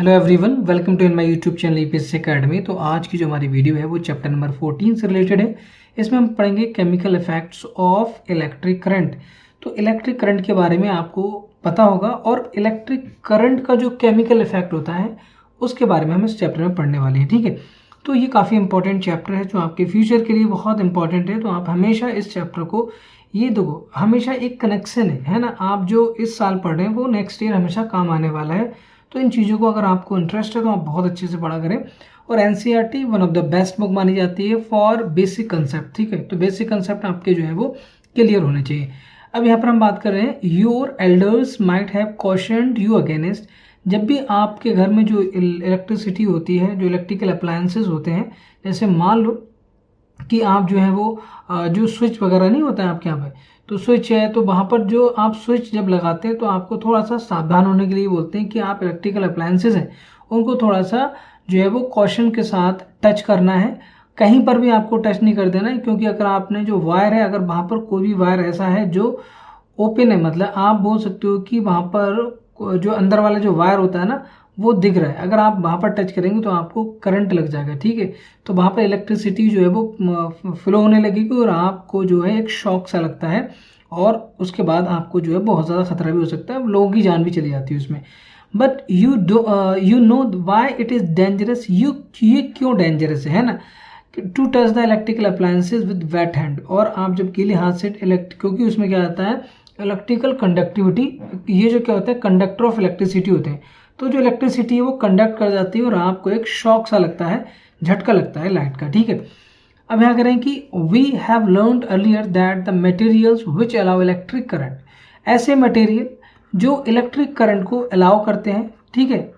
Hello everyone, welcome to in my YouTube channel EPSC academy. तो आज की जो हमारी वीडियो है वो चैप्टर नंबर 14 से रिलेटेड है। इसमें हम पढ़ेंगे chemical effects of electric current. तो इलेक्ट्रिक करंट के बारे में आपको पता होगा और इलेक्ट्रिक करंट का जो केमिकल इफेक्ट होता है उसके बारे में हम इस चैप्टर में पढ़ने वाले हैं। ठीक है, तो ये काफ़ी इंपॉर्टेंट चैप्टर है जो आपके फ्यूचर के लिए बहुत इंपॉर्टेंट है। तो आप हमेशा इस चैप्टर को ये देखो, हमेशा एक कनेक्शन है ना। आप जो इस साल पढ़ रहे हैं वो नेक्स्ट ईयर हमेशा काम आने वाला है। तो इन चीज़ों को अगर आपको इंटरेस्ट है तो आप बहुत अच्छे से पढ़ा करें। और NCERT one of the best book मानी जाती है फॉर बेसिक कंसेप्ट। ठीक है, तो बेसिक कंसेप्ट आपके जो है वो क्लियर होने चाहिए। अब यहाँ पर हम बात कर रहे हैं your elders might have cautioned you against. जब भी आपके घर में जो इलेक्ट्रिसिटी होती है, जो इलेक्ट्रिकल अप्लायंसेज होते हैं, जैसे मान लो कि आप जो है वो जो स्विच वगैरह नहीं होता है आपके यहाँ पे, तो स्विच है, तो वहाँ पर जो आप स्विच जब लगाते हैं तो आपको थोड़ा सा सावधान होने के लिए बोलते हैं कि आप इलेक्ट्रिकल अप्लायंसेज हैं उनको थोड़ा सा जो है वो कॉशन के साथ टच करना है। कहीं पर भी आपको टच नहीं कर देना है, क्योंकि अगर आपने जो वायर है, अगर वहाँ पर कोई भी वायर ऐसा है जो ओपन है, मतलब आप बोल सकते हो कि वहाँ पर जो अंदर वाला जो वायर होता है ना वो दिख रहा है, अगर आप वहाँ पर टच करेंगे तो आपको करंट लग जाएगा। ठीक है, तो वहाँ पर इलेक्ट्रिसिटी जो है वो फ्लो होने लगेगी और आपको जो है एक शॉक सा लगता है और उसके बाद आपको जो है बहुत ज़्यादा खतरा भी हो सकता है, लोगों की जान भी चली जाती है उसमें। But you know why it is dangerous. ये क्यों डेंजरस है ना, to touch the electrical appliances with wet hand. और आप जब गीले हाथ से क्योंकि उसमें क्या आता है इलेक्ट्रिकल कंडक्टिविटी, ये जो क्या होता है कंडक्टर ऑफ इलेक्ट्रिसिटी होते हैं। तो जो इलेक्ट्रिसिटी है वो कंडक्ट कर जाती है और आपको एक शॉक सा लगता है, झटका लगता है लाइट का। ठीक है, अब यहाँ करें कि we have learned earlier that the materials which allow electric current. ऐसे मटेरियल जो इलेक्ट्रिक करंट को अलाउ करते हैं, ठीक है,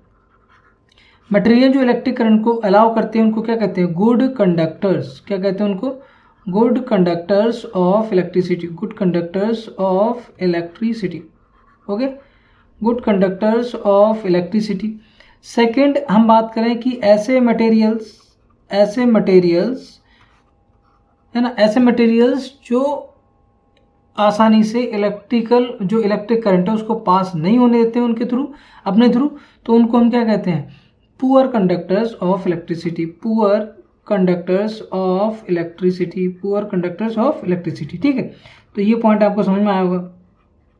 मटेरियल जो इलेक्ट्रिक करंट को अलाउ करते हैं उनको क्या कहते हैं, गुड कंडक्टर्स। क्या कहते हैं उनको, good conductors of electricity, good conductors of electricity. Okay, good conductors of electricity. Second हम बात करें कि ऐसे मटेरियल्स है ना, ऐसे मटेरियल्स जो आसानी से जो इलेक्ट्रिक करंट है उसको पास नहीं होने देते हैं उनके थ्रू, अपने थ्रू, तो उनको हम क्या कहते हैं, poor conductors of electricity, poor conductors of electricity, poor conductors of electricity. ठीक है, तो ये पॉइंट आपको समझ में आया होगा।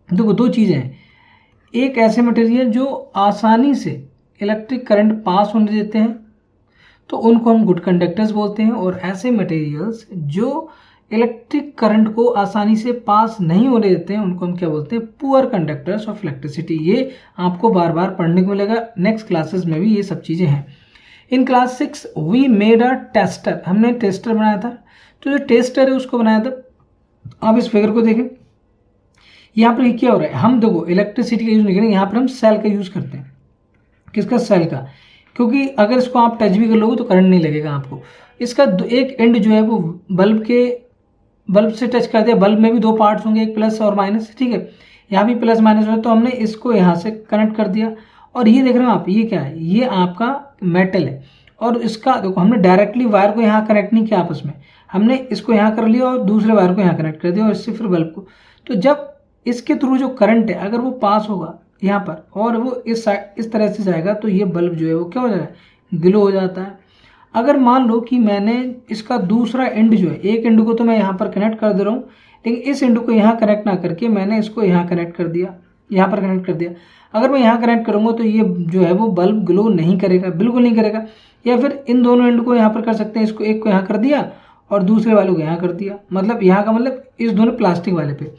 देखो दो चीज़ें हैं, एक ऐसे मटेरियल जो आसानी से इलेक्ट्रिक करंट पास होने देते हैं तो उनको हम गुड कंडक्टर्स बोलते हैं, और ऐसे मटेरियल्स जो इलेक्ट्रिक करंट को आसानी से पास नहीं होने देते हैं उनको हम क्या बोलते हैं, पुअर कंडक्टर्स ऑफ इलेक्ट्रिसिटी। ये आपको बार बार पढ़ने को मिलेगा, नेक्स्ट क्लासेस में भी ये सब चीज़ें हैं। In class 6 we made a tester, हमने टेस्टर बनाया था। तो जो टेस्टर है उसको बनाया था, आप इस फिगर को देखें, यहाँ पर क्या हो रहा है, हम देखो इलेक्ट्रिसिटी का यूज़ नहीं करेंगे, यहाँ पर हम सेल का यूज़ करते हैं। किसका, सेल का, क्योंकि अगर इसको आप टच भी कर लोगे तो करंट नहीं लगेगा आपको। इसका एक एंड जो है वो बल्ब से टच कर दिया। बल्ब में भी दो पार्ट्स होंगे, एक प्लस और माइनस। ठीक है, यहाँ भी प्लस माइनस हो, तो हमने इसको यहाँ से कनेक्ट कर दिया। और ये देख रहे हो आप, ये क्या है, ये आपका मेटल है। और इसका देखो हमने डायरेक्टली वायर को यहाँ कनेक्ट नहीं किया आपस में, हमने इसको यहाँ कर लिया और दूसरे वायर को यहाँ कनेक्ट कर दिया और इससे फिर बल्ब को। तो जब इसके थ्रू जो करंट है अगर वो पास होगा यहाँ पर और वो इस तरह से जाएगा तो ये बल्ब जो है वो क्या हो जाएगा, ग्लो हो जाता है। अगर मान लो कि मैंने इसका दूसरा एंड जो है, एक एंड को तो मैं यहाँ पर कनेक्ट कर दे रहा हूँ, लेकिन इस एंड को यहाँ कनेक्ट ना करके मैंने इसको यहाँ कनेक्ट कर दिया, यहाँ पर कनेक्ट कर दिया। अगर मैं यहाँ कनेक्ट करूँगा तो ये जो है वो बल्ब ग्लो नहीं करेगा, बिल्कुल नहीं करेगा। या फिर इन दोनों एंड को यहाँ पर कर सकते हैं, इसको एक को यहाँ कर दिया और दूसरे वाले को यहाँ कर दिया, मतलब यहाँ का मतलब इस दोनों प्लास्टिक वाले पे।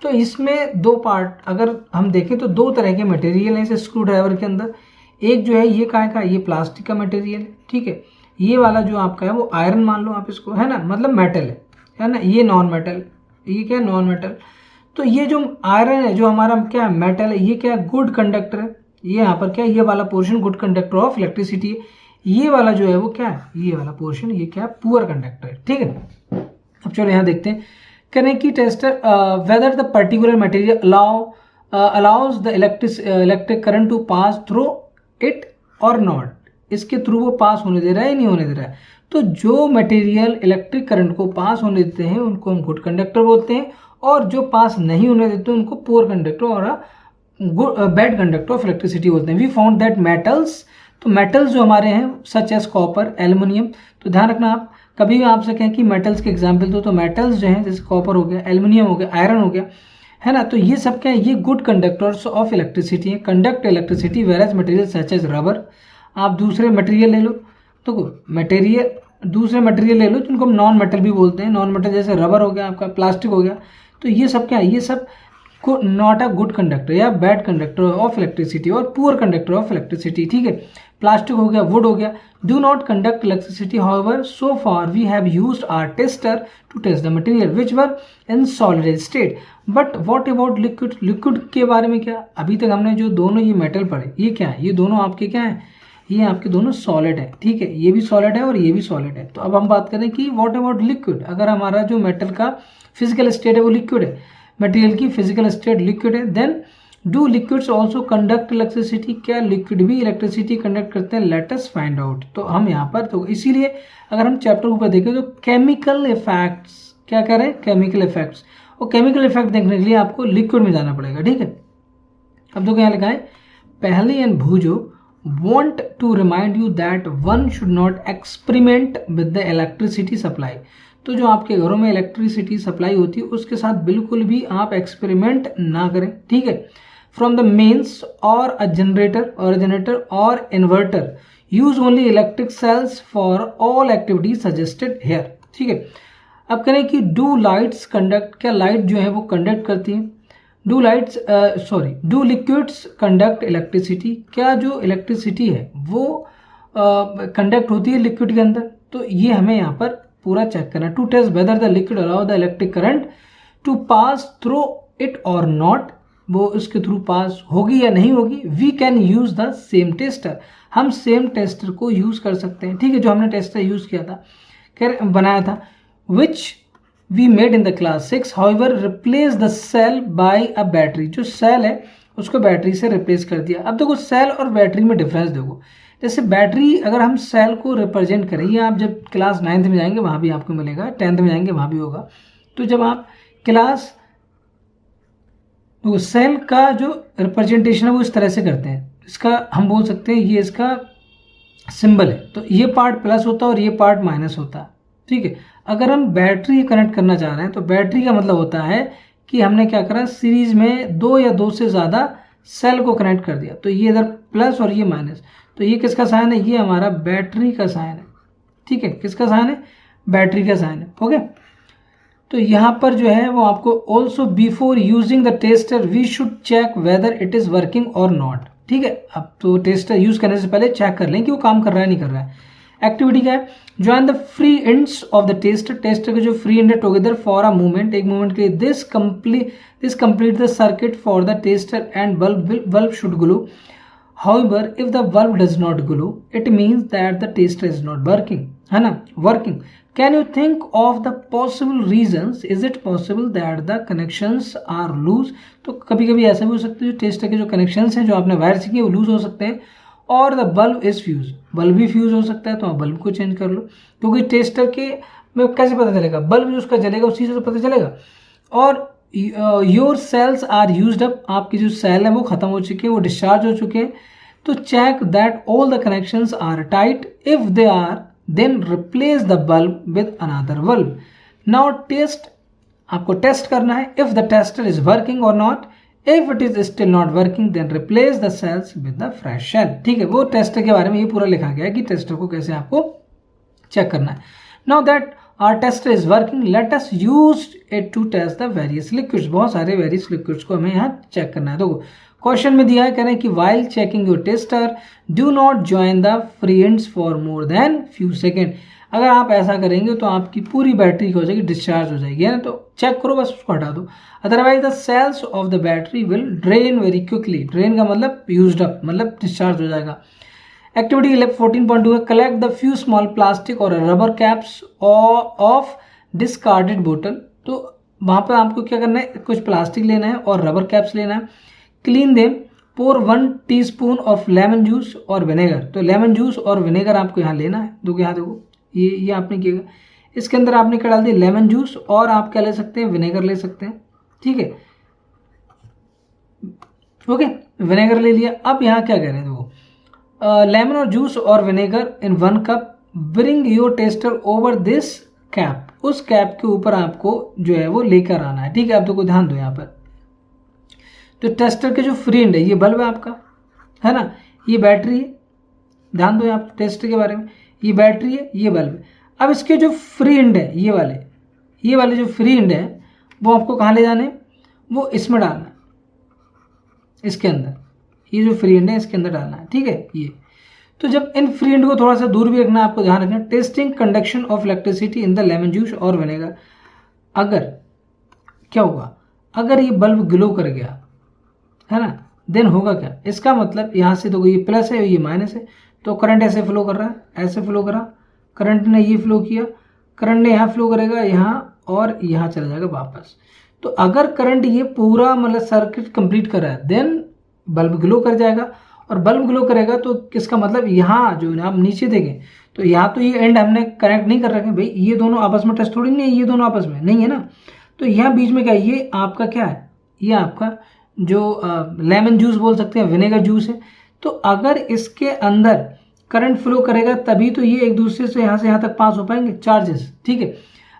तो इसमें दो पार्ट अगर हम देखें तो दो तरह के मटेरियल हैं इस स्क्रू ड्राइवर के अंदर। एक जो है ये काय का, ये प्लास्टिक का मटेरियल है। ठीक है, ये वाला जो आपका है वो आयरन मान लो आप इसको, है ना, मतलब मेटल है ना, ये नॉन मेटल, ये क्या नॉन मेटल। तो ये जो आयरन है जो हमारा क्या है, मेटल है, ये क्या है, गुड कंडक्टर है। ये यहाँ पर क्या है, ये वाला portion good conductor of electricity है। ये वाला जो है वो क्या है, ये वाला पोर्शन ये क्या है, पुअर कंडक्टर है। ठीक है, अब चलो यहाँ देखते हैं, करें कि tester whether the particular material allows the electric current to pass through it और नॉट, इसके थ्रू वो पास होने दे रहा है या नहीं होने दे रहा है। तो जो मटेरियल इलेक्ट्रिक करंट को पास होने देते हैं उनको हम गुड कंडक्टर बोलते हैं, और जो पास नहीं होने देते उनको पुअर कंडक्टर और बैड कंडक्टर ऑफ इलेक्ट्रिसिटी बोलते हैं। वी फाउंड दैट मेटल्स तो मेटल्स जो हमारे हैं सच एस कॉपर, एल्युमिनियम, तो ध्यान रखना आप कभी भी आपसे कहें कि मेटल्स के एग्जाम्पल दो, तो मेटल्स जो हैं जैसे कॉपर हो गया, एल्युमिनियम हो गया, आयरन हो गया, है ना, तो ये सब क्या है, ये गुड कंडक्टर्स ऑफ इलेक्ट्रिसिटी है, conduct electricity, whereas material such as rubber. आप दूसरे मटेरियल ले लो, तो मटेरियल दूसरे मटेरियल ले लो जिनको हम नॉन मेटल भी बोलते हैं, नॉन मेटल जैसे रबर हो गया आपका, प्लास्टिक हो गया, तो ये सब क्या है, ये सब को नॉट अ गुड कंडक्टर या बैड कंडक्टर ऑफ इलेक्ट्रिसिटी और पुअर कंडक्टर ऑफ इलेक्ट्रिसिटी, ठीक है। प्लास्टिक हो गया, वुड हो गया, do not conduct electricity, however so far we have used our tester to test the material which were in solid state, but what about liquid, liquid के बारे में क्या, अभी तक हमने जो दोनों ये मेटल पढ़े, ये क्या है, ये दोनों आपके क्या है, ये आपके दोनों सॉलिड है, ठीक है, ये भी सॉलिड है और ये भी सॉलिड है। तो अब हम बात करें कि व्हाट अबाउट लिक्विड, अगर हमारा जो मेटल का फिजिकल स्टेट है वो लिक्विड है, मटेरियल की फिजिकल स्टेट लिक्विड है, then do liquids also conduct electricity, क्या लिक्विड भी इलेक्ट्रिसिटी कंडक्ट करते हैं, लेट अस फाइंड आउट। तो हम यहाँ पर, तो इसीलिए अगर हम चैप्टर ऊपर देखें तो केमिकल इफेक्ट्स, क्या कह रहे हैं, केमिकल इफेक्ट्स, और केमिकल इफेक्ट देखने के लिए आपको लिक्विड में जाना पड़ेगा, ठीक है। अब तो क्या लिखा है, पहले and भूजो want to remind you that one should not experiment with the electricity supply, तो जो आपके घरों में इलेक्ट्रिसिटी सप्लाई होती है उसके साथ बिल्कुल भी आप एक्सपेरिमेंट ना करें, ठीक है। फ्रॉम द मेन्स और अ जनरेटर और inverter use only electric cells for all activities suggested here, ठीक है। अब करें कि डू लाइट्स कंडक्ट, क्या लाइट जो है वो कंडक्ट करती है, डू लिक्विड्स कंडक्ट इलेक्ट्रिसिटी, क्या जो इलेक्ट्रिसिटी है वो कंडक्ट होती है लिक्विड के अंदर, तो ये हमें यहाँ पर पूरा चेक करना, to test whether the liquid allow the electric current to pass through it और नॉट, वो इसके थ्रू पास होगी या नहीं होगी, we can use the same tester, हम सेम टेस्टर को यूज कर सकते हैं, ठीक है, जो हमने टेस्टर यूज किया था, बनाया था, विच we made in the class 6, however replace the cell by a battery, जो सेल है उसको बैटरी से रिप्लेस कर दिया। अब देखो सेल और बैटरी में डिफरेंस देखो, जैसे बैटरी अगर हम सेल को रिप्रेजेंट करें, या आप जब क्लास 9th में जाएंगे वहाँ भी आपको मिलेगा, 10th में जाएंगे वहाँ भी होगा, तो जब आप क्लास तो सेल का जो रिप्रेजेंटेशन है वो इस तरह से करते हैं, इसका हम बोल सकते हैं ये इसका सिंबल है, तो ये पार्ट प्लस होता है और ये पार्ट माइनस होता है, ठीक है। अगर हम बैटरी कनेक्ट करना चाह रहे हैं तो बैटरी का मतलब होता है कि हमने क्या करा, सीरीज में 2 या 2 से ज़्यादा सेल को कनेक्ट कर दिया, तो ये इधर प्लस और ये माइनस, तो ये किसका साइन है, ये हमारा बैटरी का साइन है, ठीक है, किसका साइन है, बैटरी का साइन है, ओके। तो यहाँ पर जो है वो आपको also before using the tester we should check whether it is working और नॉट, ठीक है। अब तो टेस्टर यूज़ करने से पहले चेक कर लें कि वो काम कर रहा है नहीं कर रहा है। एक्टिविटी क्या है, join the free ends of the tester, tester के जो फ्री एंड है टुगेदर फॉर अ मूवमेंट, एक मूवमेंट के लिए, this complete the circuit for the tester and bulb should glow, however if the bulb does not glow it means that the tester is not working, है ना, working। can you think of the possible reasons, is it possible that the connections are loose, तो कभी कभी ऐसा भी हो सकता है जो टेस्टर के जो कनेक्शंस हैं जो आपने वायर से किए वो लूज हो सकते हैं, और the bulb is fuse, bulb भी फ्यूज हो सकता है, तो आप बल्ब को चेंज कर लो, क्योंकि टेस्टर के में कैसे पता चलेगा, बल्ब जो उसका जलेगा उसी से तो पता चलेगा। और your cells are used up, आपकी जो सेल है वो खत्म हो चुके हैं, वो डिस्चार्ज हो चुके हैं, तो check that all the connections are tight, if they are then replace the bulb with another bulb. Now test, आपको टेस्ट करना है, if the tester is working और not, if it is still not working then replace the cells with the fresh cell, ठीक है। वो tester के बारे में ये पूरा लिखा गया है कि टेस्टर को कैसे आपको चेक करना है। Now that our tester is working, let us use it to test the various liquids, बहुत सारे various liquids को हमें यहाँ चेक करना है। तो क्वेश्चन में दिया है, कह रहे हैं कि while checking your tester do not join the free ends for more than few second, अगर आप ऐसा करेंगे तो आपकी पूरी बैटरी हो जाएगी, डिस्चार्ज हो जाएगी, है ना, तो चेक करो बस, उसको हटा दो, otherwise the cells of the battery will drain very quickly, drain का मतलब यूज्ड अप, मतलब डिस्चार्ज हो जाएगा। एक्टिविटी 14.2 है, collect the few small plastic और रबर कैप्स ऑफ डिस्कार्डेड बोतल, तो वहाँ पर आपको क्या करना है, कुछ प्लास्टिक लेना है और रबर कैप्स लेना है, clean them, pour 1 teaspoon of lemon juice और विनेगर, तो लेमन जूस और विनेगर आपको यहाँ लेना है, देखो यहाँ देखो ये आपने किया, इसके अंदर आपने क्या डाल दिया, लेमन जूस, और आप क्या ले सकते हैं, विनेगर ले सकते हैं, ठीक है, ओके, विनेगर ले लिया। अब यहाँ क्या कह रहे हैं, देखो लेमन और जूस और vinegar in 1 cup, bring your tester over this cap, उस कैप के ऊपर आपको जो है वो लेकर आना है। ठीक है, आप तो को ध्यान दो यहाँ पर, तो टेस्टर के जो फ्री एंड है ये बल्ब है आपका, है ना, ये बैटरी है, ध्यान दो आप टेस्टर के बारे में, ये बैटरी है, ये बल्ब है। अब इसके जो फ्री एंड है ये वाले जो फ्री एंड है वो आपको कहाँ ले जाने, वो इसमें डालना है, इसके अंदर, ये जो फ्री एंड है इसके अंदर डालना है। ठीक है, ये तो जब इन फ्री एंड को थोड़ा सा दूर भी रखना है, आपको ध्यान रखना, testing conduction of electricity in the lemon juice और विनेगर। अगर क्या होगा, अगर ये बल्ब ग्लो कर गया, है ना, देन होगा क्या, इसका मतलब यहाँ से तो ये प्लस है ये माइनस है, तो करंट ऐसे फ्लो कर रहा है, ऐसे फ्लो कर रहा, करंट ने ये फ्लो किया, करंट ने यहाँ फ्लो करेगा यहाँ और यहाँ चला जाएगा वापस। तो अगर करंट ये पूरा मतलब सर्किट कंप्लीट कर रहा है, देन बल्ब ग्लो कर जाएगा, और बल्ब ग्लो करेगा तो किसका मतलब यहाँ जो आप नीचे देखें तो यहाँ तो ये एंड हमने कनेक्ट नहीं कर रखे भाई, ये दोनों आपस में टच थोड़ी नहीं है, ये दोनों आपस में नहीं है ना, तो यहाँ बीच में क्या है, ये आपका क्या है, ये आपका जो लेमन जूस बोल सकते हैं, विनेगर जूस है। तो अगर इसके अंदर करंट फ्लो करेगा तभी तो ये एक दूसरे से यहाँ तक पास हो पाएंगे चार्जेस। ठीक है,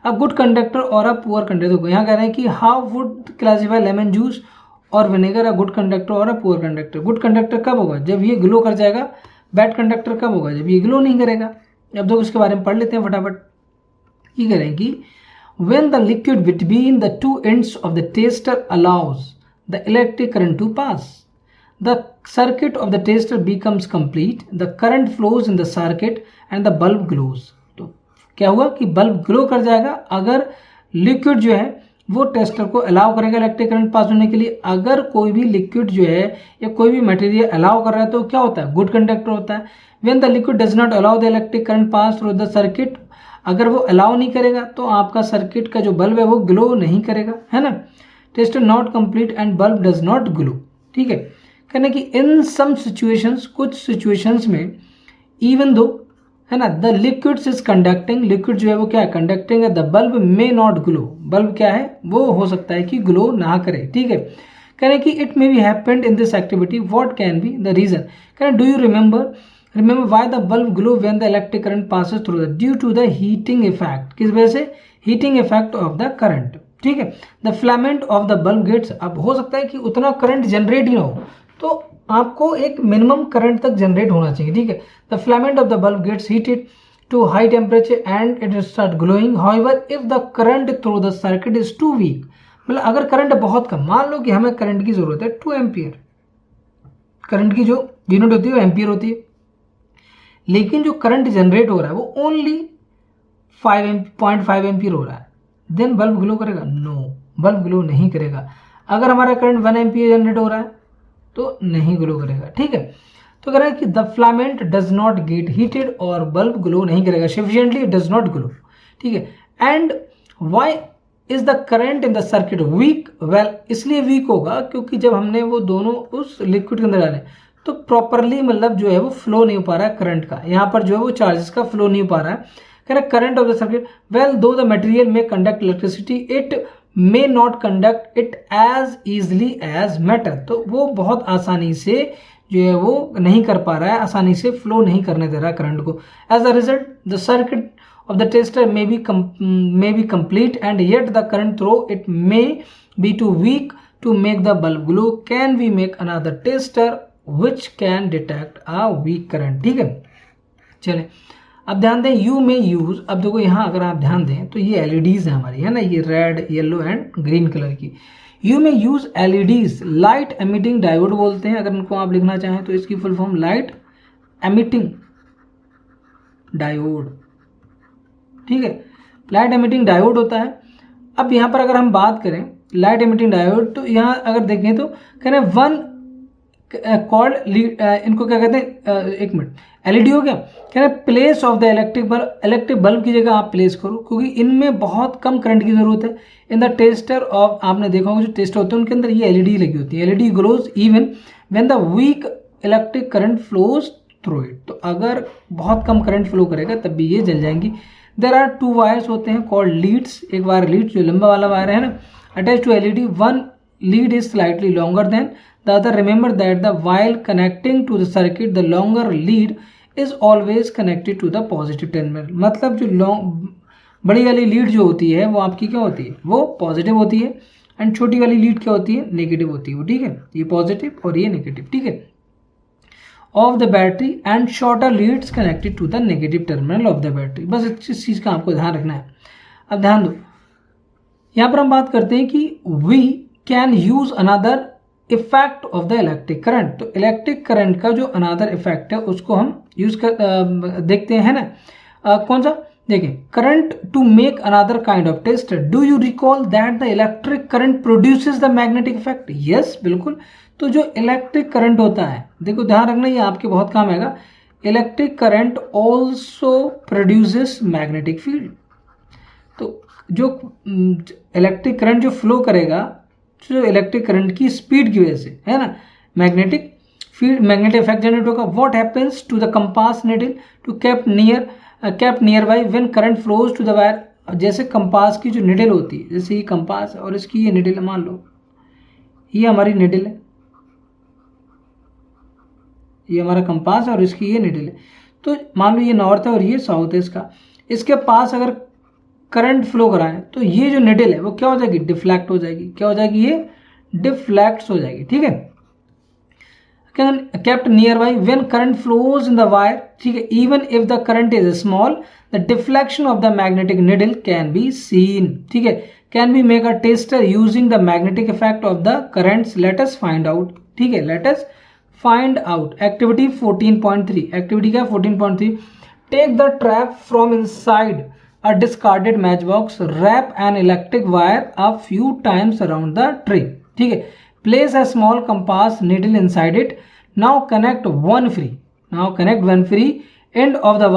अब गुड कंडक्टर और अ पुअर कंडक्टर को यहाँ कह रहे हैं कि how would classify lemon juice और विनेगर अ गुड कंडक्टर और अ पुअर कंडक्टर। गुड कंडक्टर कब होगा, जब ये ग्लो कर जाएगा, बैड कंडक्टर कब होगा, जब ये ग्लो नहीं करेगा। अब तो इसके बारे में पढ़ लेते हैं फटाफट। ये कह रहे हैं कि when the liquid between the two ends of the tester allows the electric current to pass, the circuit of the tester becomes complete, the current flows in the circuit and the bulb glows। तो क्या हुआ कि bulb glow कर जाएगा अगर liquid जो है वो टेस्टर को अलाउ करेगा इलेक्ट्रिक करंट पास होने के लिए। अगर कोई भी लिक्विड जो है या कोई भी मटेरियल अलाउ कर रहा है तो क्या होता है, गुड कंडक्टर होता है। When the liquid does not allow the electric current pass through the circuit, अगर वो अलाउ नहीं करेगा तो आपका सर्किट का जो बल्ब है वो ग्लो नहीं करेगा, है ना। Tester not complete and bulb does not glow. ठीक है, कहने कि इन सम सिचुएशंस, कुछ सिचुएशंस में इवन दो, है ना, the liquids is conducting, liquid जो है वो क्या है, कंडक्टिंग है, the bulb may not glow, bulb क्या है वो हो सकता है कि ग्लो ना करे। ठीक है, कहने कि it may be happened in this activity, what can be the reason. कहने do you remember why the bulb glow when the electric current passes through the, due to the heating effect, किस वजह से, heating effect of the current. ठीक है, the filament of the bulb gets, अब हो सकता है कि उतना करंट जनरेट ही ना हो, तो आपको एक मिनिमम करंट तक जनरेट होना चाहिए। ठीक है, the filament of the bulb gets heated to high temperature and it start glowing, however if the current through the circuit is too weak, मतलब अगर करंट बहुत कम, मान लो कि हमें करंट की जरूरत है 2 एम्पियर, करंट की जो यूनिट होती है वो एम्पियर होती है, लेकिन जो करंट जनरेट हो रहा है वो ओनली 0.5 एम्पियर हो रहा है, देन बल्ब ग्लो करेगा, नो, बल्ब ग्लो नहीं करेगा। अगर हमारा करंट 1 एम्पियर जनरेट हो रहा है तो नहीं ग्लो करेगा। ठीक है, तो कह रहा है कि the filament does not get heated, और बल्ब ग्लो नहीं करेगा सफिशिएंटली, डज नॉट ग्लो। ठीक है, and why is the current in the circuit weak, well इसलिए वीक होगा क्योंकि जब हमने वो दोनों उस लिक्विड के अंदर डाले तो प्रॉपरली मतलब जो है वो फ्लो नहीं हो पा रहा है करंट का, यहाँ पर जो है वो चार्जेस का फ्लो नहीं हो पा रहा है। कह रहा है current of the circuit, well though the material में conduct electricity, it may not conduct it as easily as matter, तो वो बहुत आसानी से जो है वो नहीं कर पा रहा है, आसानी से फ्लो नहीं करने दे रहा है करंट को। As a result the circuit of the tester may be complete and yet the current through it may be too weak to make the bulb glow, can we make another tester which can detect a weak current. ठीक है, चले अब ध्यान दें, you में use, अब देखो यहाँ अगर आप ध्यान दें तो ये एलईडीज है हमारी, है ना, ये red yellow and green colour की। यू में use LEDs, light emitting diode बोलते हैं, अगर इनको आप लिखना चाहें तो इसकी full form light emitting diode. ठीक है, लाइट एमिटिंग डायोड होता है। अब यहाँ पर अगर हम बात करें लाइट एमिटिंग डायोड, तो यहाँ अगर देखें तो कह रहे हैं वन कॉल्ड, इनको क्या कहते हैं, एक मिनट, एलईडी हो गया, कह रहे place of the electric bulb की जगह आप प्लेस करो, क्योंकि इनमें बहुत कम करंट की जरूरत है। इन द टेस्टर ऑफ, आपने देखा होगा जो टेस्टर होते हैं उनके अंदर ये एलईडी लगी होती है, LED glows even when the weak electric current flows through it, तो अगर बहुत कम करंट फ्लो करेगा तब भी ये जल जाएंगी। देयर आर 2 वायर्स होते हैं कॉल्ड लीड्स, एक वायर लीड जो लंबा वाला वायर है ना, attach to LED, one lead is slightly longer than the other remember that the while connecting to the circuit the longer lead is always connected to the positive terminal. मतलब जो long बड़ी वाली lead जो होती है वो आपकी क्या होती है, वो पॉजिटिव होती है, एंड छोटी वाली लीड क्या होती है, नेगेटिव होती है वो, ठीक है, ये पॉजिटिव और ये नेगेटिव, ठीक है, of the battery, and shorter leads connected to the negative terminal of the battery. बस इस चीज़ का आपको ध्यान रखना है। अब ध्यान दो, यहाँ पर हम बात करते हैं कि we can use another effect of the electric current. तो इलेक्ट्रिक करंट का जो अनदर इफेक्ट है उसको हम यूज कर देखते हैं ना, कौन सा, देखिए, current to make another kind of test. Do you recall that the electric current produces the magnetic effect? Yes, बिल्कुल। तो जो इलेक्ट्रिक करंट होता है, देखो ध्यान रखना, ये आपके बहुत काम आएगा। Electric current also produces magnetic field. तो जो इलेक्ट्रिक करंट जो फ्लो करेगा, जो इलेक्ट्रिक करंट की स्पीड की वजह से, है ना, magnetic field, magnetic effect generate होगा। What happens to the compass needle to kept near by when current flows to the wire. जैसे कंपास की जो निडल होती है, जैसे ये कंपास और इसकी ये निडल, मान लो ये हमारी निडल है, ये हमारा कंपास और इसकी ये निडल है। तो मान लो ये नॉर्थ है और ये साउथ है इसका, इसके पास अगर करंट फ्लो कराएं तो ये जो निडल है वो क्या हो जाएगी, डिफ्लेक्ट हो जाएगी। क्या हो जाएगी, ये डिफ्लेक्ट हो जाएगी, ठीक है। Kept nearby when current flows in the wire, ठीक है, even if the current is small the deflection of the magnetic needle can be seen, ठीक है। Can be make a tester using the magnetic effect of the currents, let us find out, ठीक है, let us find out. Activity 14.3, activity क्या 14.3, take the trap from inside a discarded matchbox, wrap an electric wire a few times around the tree, ठीक है, place a small compass needle inside it, now connect one free end of the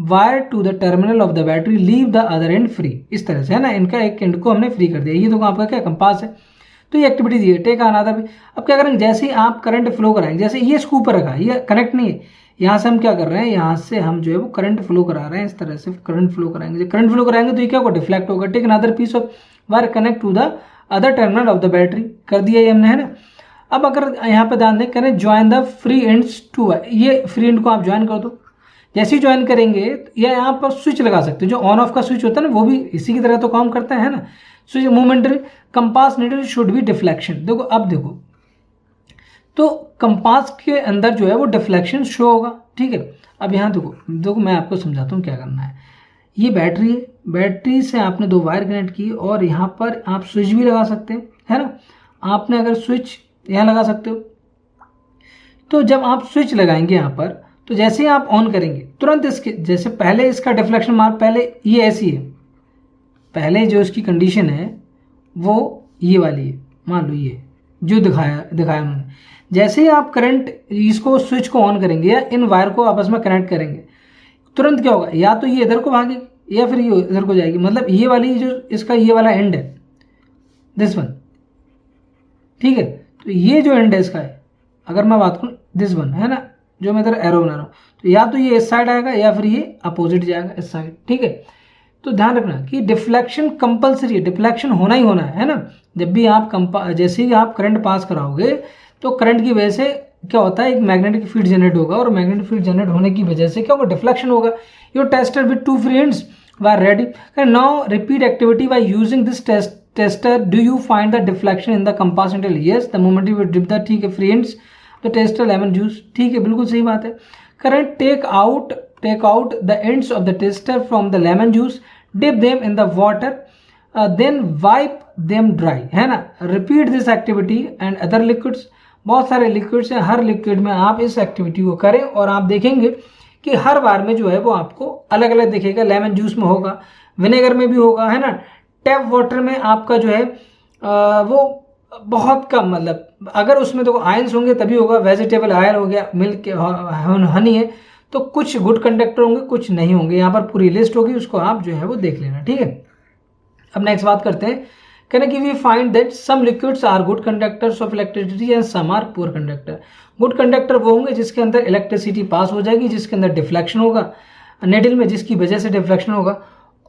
wire to the terminal of the battery, leave the other end free। इस तरह से, है ना, इनका एक and को हमने फ्री कर दिया। ये तो आपका क्या कंपास है। तो ये एक्टिविटी दी है, टेक अनदर भी। अब क्या करेंगे, जैसे ही आप करंट फ्लो कराएंगे, जैसे ये स्कू पर रखा है, ये कनेक्ट नहीं है, यहाँ से हम क्या कर रहे हैं, यहाँ से हम जो है वो करंट फ्लो करा रहे हैं, इस तरह से करंट फ्लो कराएंगे। जब करंट फ्लो कराएंगे तो ये क्या होगा, डिफ्लेक्ट होगा। Take another piece of wire connect to the other terminal of the battery, कर दिया ये हमने, है ना। अब अगर यहाँ पे ध्यान दें, करें join the free ends to, ये फ्री एंड को आप ज्वाइन कर दो। जैसे ही ज्वाइन करेंगे या यहाँ पर स्विच लगा सकते हो, जो ऑन ऑफ का स्विच होता है ना, वो भी इसी की तरह तो काम करता है ना। Switch momentary compass needle should be deflection. देखो अब देखो, तो कंपास के अंदर जो है वो डिफ्लेक्शन शो होगा, ठीक है। अब यहाँ देखो मैं आपको समझाता हूँ क्या करना है। ये बैटरी है, बैटरी से आपने दो वायर कनेक्ट की और यहाँ पर आप स्विच भी लगा सकते हैं, है ना। आपने अगर स्विच यहाँ लगा सकते हो, तो जब आप स्विच लगाएंगे यहाँ पर, तो जैसे ही आप ऑन करेंगे तुरंत इसके, जैसे पहले इसका डिफ्लेक्शन मार्क, पहले ये ऐसी है, पहले जो इसकी कंडीशन है वो ये वाली है, मान लो ये जो दिखाया उन्होंने। जैसे ही आप करंट इसको स्विच को ऑन करेंगे या इन वायर को आपस में कनेक्ट करेंगे, तुरंत क्या होगा, या तो ये इधर को भागेगी या फिर ये इधर को जाएगी। मतलब ये वाली जो इसका ये वाला एंड है, दिस वन, ठीक है। तो ये जो एंड है इसका है, अगर मैं बात करूँ दिस वन, है ना, जो मैं इधर एरो बना रहा हूँ, तो या तो ये इस साइड आएगा या फिर ये अपोजिट जाएगा इस साइड, ठीक है। तो ध्यान रखना कि डिफ्लेक्शन कंपलसरी है, डिफ्लेक्शन होना ही होना है ना। जब भी आप जैसे ही आप करंट पास कराओगे तो करंट की वजह से क्या होता है, एक मैग्नेटिक फील्ड जनरेट होगा, और मैग्नेटिक फील्ड जनरेट होने की वजह से क्या होगा, डिफ्लेक्शन होगा। Your tester with two free ends were ready, now repeat activity by using this tester. Do you find the deflection in the compass needle? Yes, the moment you dip the, ठीक है, free ends the tester lemon juice, ठीक है, बिल्कुल सही बात है। Current take out the ends of the tester from the lemon juice, dip them in the water, then wipe them dry, है ना। Repeat this activity and other liquids. बहुत सारे लिक्विड्स हैं, हर लिक्विड में आप इस एक्टिविटी को करें और आप देखेंगे कि हर बार में जो है वो आपको अलग अलग दिखेगा। लेमन जूस में होगा, विनेगर में भी होगा, है ना। टैप वाटर में आपका जो है वो बहुत कम, मतलब अगर उसमें तो आयंस होंगे तभी होगा। वेजिटेबल ऑयल हो गया, मिल्क, हनी है, तो कुछ गुड कंडक्टर होंगे, कुछ नहीं होंगे। यहाँ पर पूरी लिस्ट होगी, उसको आप जो है वो देख लेना, ठीक है। अब नेक्स्ट बात करते हैं, कहना कि we find that some liquids are good conductors of electricity and some are poor conductor. Good conductor वो होंगे जिसके अंदर इलेक्ट्रिसिटी पास हो जाएगी, जिसके अंदर डिफ्लेक्शन होगा निडल में, जिसकी वजह से डिफ्लेक्शन होगा,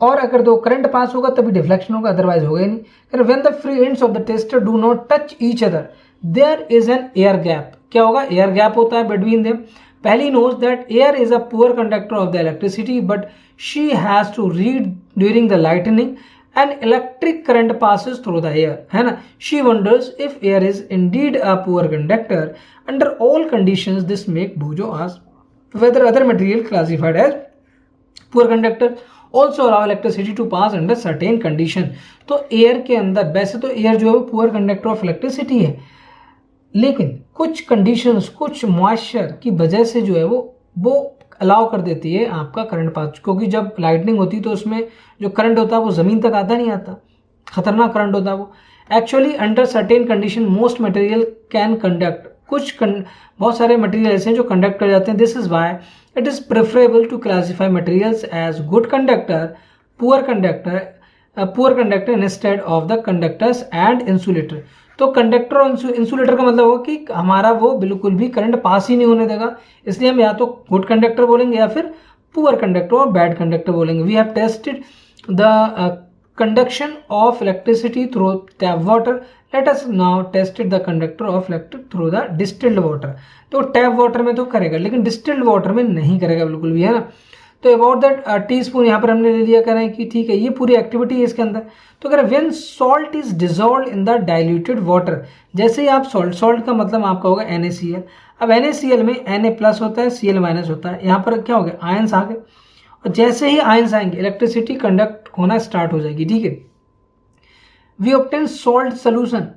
और अगर दो करंट पास होगा तभी डिफ्लेक्शन होगा, अदरवाइज होगा ही नहीं। When the free ends of the tester do not touch each other there is an air gap, क्या होगा, एयर गैप होता है between them. Paheli notes that air is a poor conductor of the electricity but she has to read during the lightning and electric current passes through the air, है ना। She wonders if air is indeed a poor conductor under all conditions this make बोजो ask whether other material classified as poor conductor also allow electricity to pass under certain condition। तो air के अंदर, वैसे तो air जो है वो poor conductor of electricity है, लेकिन कुछ कंडीशंस, कुछ मॉइस्चर की वजह से जो है वो अलाउ कर देती है आपका करंट पास, क्योंकि जब लाइटनिंग होती है तो उसमें जो करंट होता है वो ज़मीन तक आता नहीं आता, खतरनाक करंट होता है वो। Actually under certain condition most material can conduct, बहुत सारे मटेरियल ऐसे हैं जो कंडक्ट कर जाते हैं। This is why it is preferable to classify materials as good conductor, poor conductor instead of the conductors and insulator. तो कंडक्टर और इंसुलेटर का मतलब होगा कि हमारा वो बिल्कुल भी करंट पास ही नहीं होने देगा, इसलिए हम या तो गुड कंडक्टर बोलेंगे या फिर पुअर कंडक्टर और बैड कंडक्टर बोलेंगे। We have tested the conduction of electricity through tap water, let us now test the conductor of electric through the distilled water। तो टैप वाटर में तो करेगा लेकिन डिस्टिल्ड वाटर में नहीं करेगा बिल्कुल भी, है ना। तो अबाउट दैट टी स्पून यहाँ पर हमने ले लिया, कह रहे हैं कि ठीक है ये पूरी एक्टिविटी है इसके अंदर। तो कह रहे हैं when salt is dissolve in the diluted water, जैसे ही आप सॉल्ट का मतलब आपका होगा NaCl। अब NaCl में Na+ होता है, Cl- होता है, यहाँ पर क्या हो गया, आयंस आ गए, और जैसे ही आयंस आएंगे इलेक्ट्रिसिटी कंडक्ट होना स्टार्ट हो जाएगी, ठीक है। We obtain salt solution,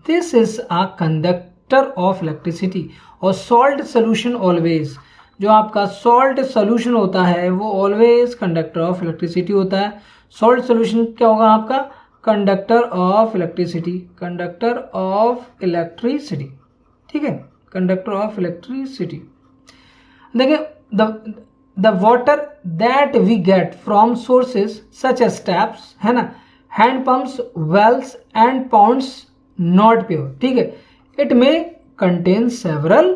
this is a conductor of electricity. और सॉल्ट सोल्यूशन ऑलवेज, जो आपका सॉल्ट सोल्यूशन होता है वो ऑलवेज कंडक्टर ऑफ इलेक्ट्रिसिटी होता है। सॉल्ट सोल्यूशन क्या होगा आपका, conductor of electricity, conductor of electricity, ठीक है, कंडक्टर ऑफ इलेक्ट्रिसिटी। देखिए the water that we get from sources such as taps, है ना, hand pumps, wells and ponds not pure, ठीक है। it may contain several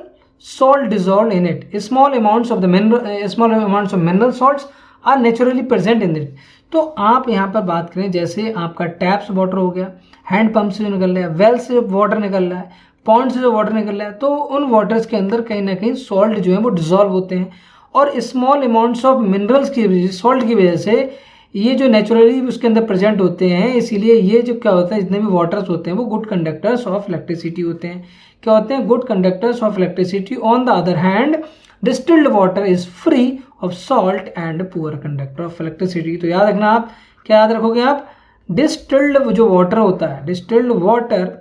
salt dissolved in it, small amounts of mineral salts are naturally present in it। तो आप यहाँ पर बात करें, जैसे आपका टैप्स वाटर हो गया, हैंड पंप से जो निकल रहा है, वेल से वाटर निकल रहा है, पॉन्ड से जो वाटर निकल रहा है, तो उन वाटर्स के अंदर कहीं ना कहीं सॉल्ट जो है वो डिजॉल्व होते हैं, और स्मॉल अमाउंट्स ऑफ मिनरल्स की वजह से, सॉल्ट की वजह से ये जो नेचुरली उसके अंदर प्रेजेंट होते हैं, इसीलिए ये जो क्या होता है, जितने भी वाटर्स होते हैं वो गुड कंडक्टर्स ऑफ इलेक्ट्रिसिटी होते हैं। क्या होते हैं, good conductors of electricity. On the other hand distilled water is free of salt and poor conductor of electricity. तो याद रखना, आप क्या याद रखोगे, आप डिस्टिल्ड जो वाटर होता है, डिस्टिल्ड वाटर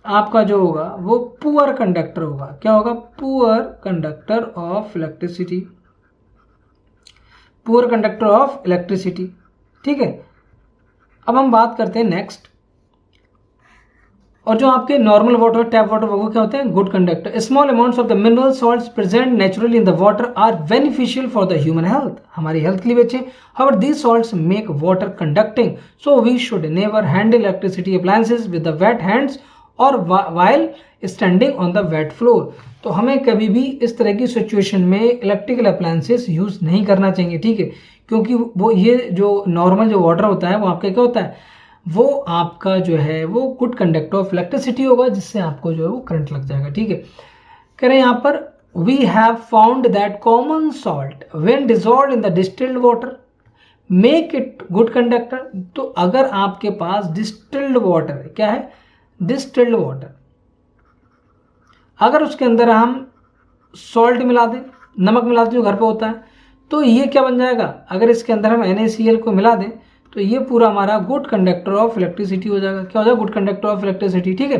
आपका जो होगा वो पुअर कंडक्टर होगा। क्या होगा, poor conductor of electricity, poor conductor of electricity, ठीक है। अब हम बात करते हैं नेक्स्ट, और जो आपके नॉर्मल वाटर, टैप वाटर, वो क्या होते हैं, good conductor. Small amounts of the mineral salts present naturally in the water are beneficial for the human health, हमारी हेल्थ के लिए भी अच्छे। However these salts make water conducting, so we should never handle electricity appliances with the wet hands और while standing on the wet floor. तो हमें कभी भी इस तरह की सिचुएशन में इलेक्ट्रिकल अप्लायंसेस यूज नहीं करना चाहिए, ठीक है, क्योंकि वो ये जो नॉर्मल जो वाटर होता है वो आपका क्या होता है, वो आपका जो है वो गुड कंडक्टर ऑफ इलेक्ट्रिसिटी होगा, जिससे आपको जो है वो करंट लग जाएगा, ठीक है। कह रहे हैं यहाँ पर we have found that common salt when dissolved in the distilled water make it good conductor. तो अगर आपके पास डिस्टिल्ड वाटर है, क्या है, डिस्टिल्ड वाटर, अगर उसके अंदर हम सॉल्ट मिला दें, नमक मिला दें जो घर पे होता है, तो ये क्या बन जाएगा, अगर इसके अंदर हम NaCl को मिला दें तो ये पूरा हमारा गुड कंडक्टर ऑफ इलेक्ट्रिसिटी हो जाएगा। क्या हो जाएगा, गुड कंडक्टर ऑफ इलेक्ट्रिसिटी, ठीक है।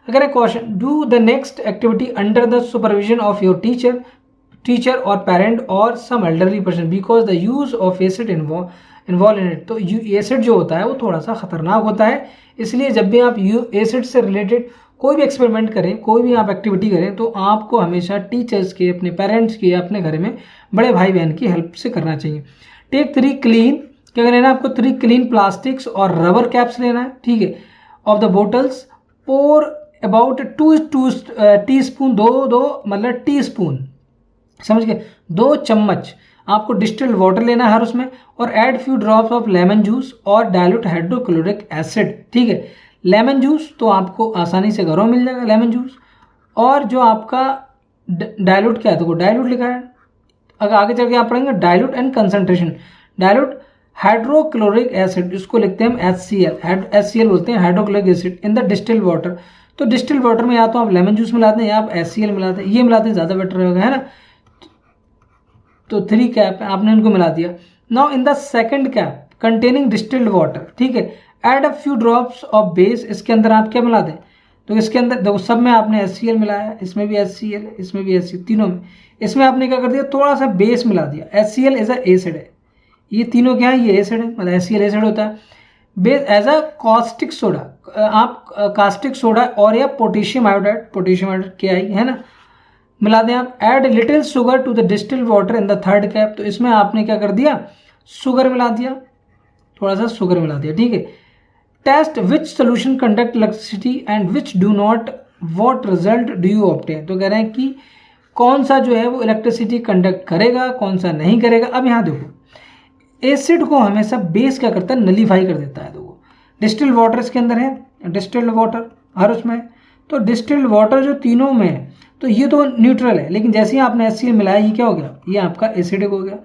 अगर एक question, do the next activity under the supervision of your teacher और पेरेंट और some elderly person because the use of acid involve in it. तो एसिड जो होता है वो थोड़ा सा खतरनाक होता है, इसलिए जब भी आप एसिड से रिलेटेड कोई भी एक्सपेरिमेंट करें, कोई भी आप एक्टिविटी करें, तो आपको हमेशा टीचर्स के, अपने पेरेंट्स के, अपने घर में बड़े भाई बहन की हेल्प से करना चाहिए। टेक 3 क्लीन, क्या लेना है आपको, 3 क्लीन प्लास्टिक्स और रबर कैप्स लेना है, ठीक है, of the bottles. Pour about 2 teaspoon, दो मतलब टीस्पून, समझ गए, 2 चम्मच आपको डिस्टिल्ड वाटर लेना है हर उसमें, और add few drops of lemon juice और डायल्यूट हाइड्रोक्लोरिक एसिड, ठीक है। लेमन जूस तो आपको आसानी से घरों में मिल जाएगा लेमन जूस। और जो आपका डायलूट क्या है, देखो डायलूट लिखा है, अगर आगे चल के आप पढ़ेंगे dilute and concentration. Dilute hydrochloric acid, इसको लिखते हैं हम HCl, HCl बोलते हैं hydrochloric acid in the distilled water. तो डिस्टिल्ड वाटर में या तो आप लेमन जूस मिलाते हैं या आप HCl मिलाते हैं, ये मिलाते हैं ज़्यादा बेटर रहेगा, है ना। तो 3 कैप आपने उनको मिला दिया। Now in the second cap containing distilled water, ठीक है, add a few drops of base, इसके अंदर आप क्या मिला दें, तो इसके अंदर देखो सब में आपने HCl मिलाया, इसमें भी HCl, इसमें भी HCl, तीनों में। इसमें आपने क्या कर दिया, थोड़ा सा बेस मिला दिया। HCl एज अ एसिड है, ये तीनों क्या है, ये एसिड है, मतलब HCl एसिड होता है। Base as a caustic soda, आप कास्टिक सोडा और या पोटेशियम आयोडाइड KI है ना, मिला दें आप। Add little sugar to the distilled water in the third cap, तो इसमें आपने क्या कर दिया, शुगर मिला दिया, थोड़ा सा शुगर मिला दिया, ठीक है। Test which solution conduct electricity and which do not, what result do you obtain, तो कह रहे हैं कि कौन सा जो है वो इलेक्ट्रिसिटी कंडक्ट करेगा, कौन सा नहीं करेगा। अब यहाँ देखो एसिड को हमेशा बेस क्या करता है, नलीफाई कर देता है। देखो डिस्टिल्ड वाटर इसके अंदर है, डिस्टिल्ड वाटर हर उसमें, तो डिस्टिल्ड वाटर जो तीनों में है तो ये तो न्यूट्रल है, लेकिन जैसे ही आपने HCl मिलाया ये क्या हो गया, ये आपका एसिडिक हो गया।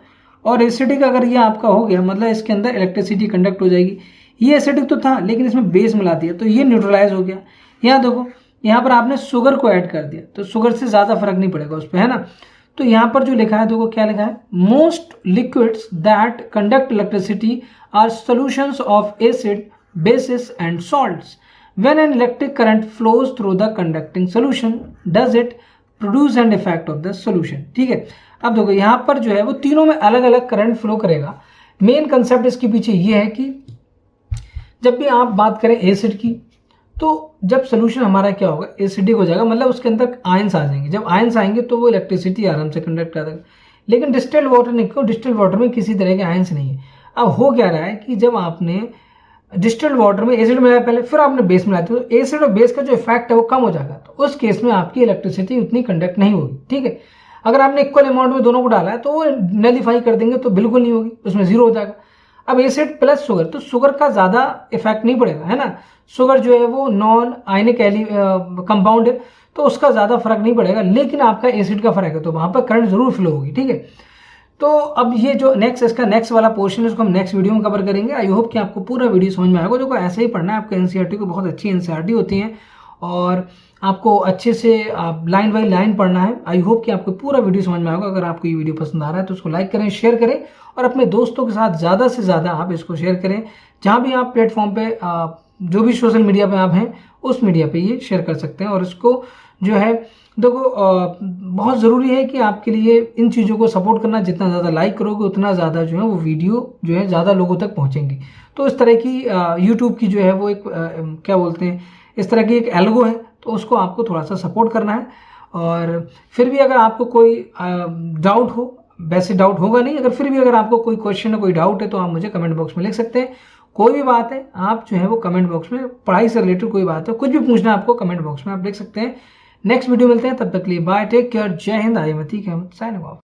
और एसिडिक अगर ये आपका हो गया मतलब इसके अंदर इलेक्ट्रिसिटी कंडक्ट हो जाएगी। ये एसिडिक तो था लेकिन इसमें बेस मिला दिया तो ये न्यूट्रलाइज हो गया। यहाँ देखो यहाँ पर आपने शुगर को ऐड कर दिया तो शुगर से ज़्यादा फर्क नहीं पड़ेगा उस पर, है ना। तो यहाँ पर जो लिखा है देखो क्या लिखा है, most liquids that conduct electricity are solutions of acid, bases and salts. When an electric current flows through the conducting solution, does it produce an effect of the solution, ठीक है। अब देखो यहाँ पर जो है वो तीनों में अलग अलग करंट फ्लो करेगा। मेन कंसेप्ट इसके पीछे ये है कि जब भी आप बात करें एसिड की, तो जब सोल्यूशन हमारा क्या होगा, एसिडिक हो जाएगा, मतलब उसके अंदर आयंस आ जाएंगे। जब आयंस आएंगे तो वो इलेक्ट्रिसिटी आराम से कंडक्ट कर देगा। लेकिन डिस्टिल्ड वाटर नहीं, क्यों, डिस्टिल्ड वाटर में किसी तरह के आयंस नहीं है। अब हो क्या रहा है कि जब आपने डिस्टिल्ड वाटर में एसिड मिलाया पहले, फिर आपने बेस मिलाया, तो एसिड और बेस का जो इफेक्ट है वो कम हो जाएगा, तो उस केस में आपकी इलेक्ट्रिसिटी उतनी कंडक्ट नहीं होगी, ठीक है। अगर आपने इक्वल अमाउंट में दोनों को डाला है तो वो नलीफाई कर देंगे तो बिल्कुल नहीं होगी, उसमें जीरो हो जाएगा। अब एसिड प्लस शुगर, तो शुगर का ज़्यादा इफेक्ट नहीं पड़ेगा, है ना। शुगर जो है वो नॉन आयनिक कंपाउंड है तो उसका ज़्यादा फर्क नहीं पड़ेगा, लेकिन आपका एसिड का फर्क है तो वहाँ पर करंट जरूर फ्लो होगी, ठीक है। तो अब ये जो इसका नेक्स्ट वाला पोर्शन है उसको हम नेक्स्ट वीडियो में कवर करेंगे। आई होप कि आपको पूरा वीडियो समझ में आएगा। देखो ऐसे ही पढ़ना है आपको, NCERT को बहुत अच्छी NCERT होती हैं और आपको अच्छे से लाइन बाई लाइन पढ़ना है। आई होप कि आपको पूरा वीडियो समझ में आएगा। अगर आपको ये वीडियो पसंद आ रहा है तो उसको लाइक करें, शेयर करें और अपने दोस्तों के साथ ज़्यादा से ज़्यादा आप इसको शेयर करें। जहाँ भी आप प्लेटफॉर्म पे जो भी सोशल मीडिया पे आप हैं उस मीडिया पे ये शेयर कर सकते हैं। और इसको जो है देखो बहुत ज़रूरी है कि आपके लिए इन चीज़ों को सपोर्ट करना, जितना ज़्यादा लाइक करोगे उतना ज़्यादा जो है वो वीडियो जो है ज़्यादा लोगों तक पहुँचेंगी। तो इस तरह की यूट्यूब की जो है वो एक क्या बोलते हैं, इस तरह की एक एल्गो है, तो उसको आपको थोड़ा सा सपोर्ट करना है। और फिर भी अगर आपको कोई डाउट हो, वैसे डाउट होगा नहीं, अगर फिर भी अगर आपको कोई क्वेश्चन है, कोई डाउट है तो आप मुझे कमेंट बॉक्स में लिख सकते हैं। कोई भी बात है आप जो है वो कमेंट बॉक्स में, पढ़ाई से रिलेटेड कोई बात है, कुछ भी पूछना है आपको कमेंट बॉक्स में आप लिख सकते हैं। नेक्स्ट वीडियो मिलते हैं, तब तक के लिए bye, take care, Jai Hind, I am Atiq Ahmed, signing of.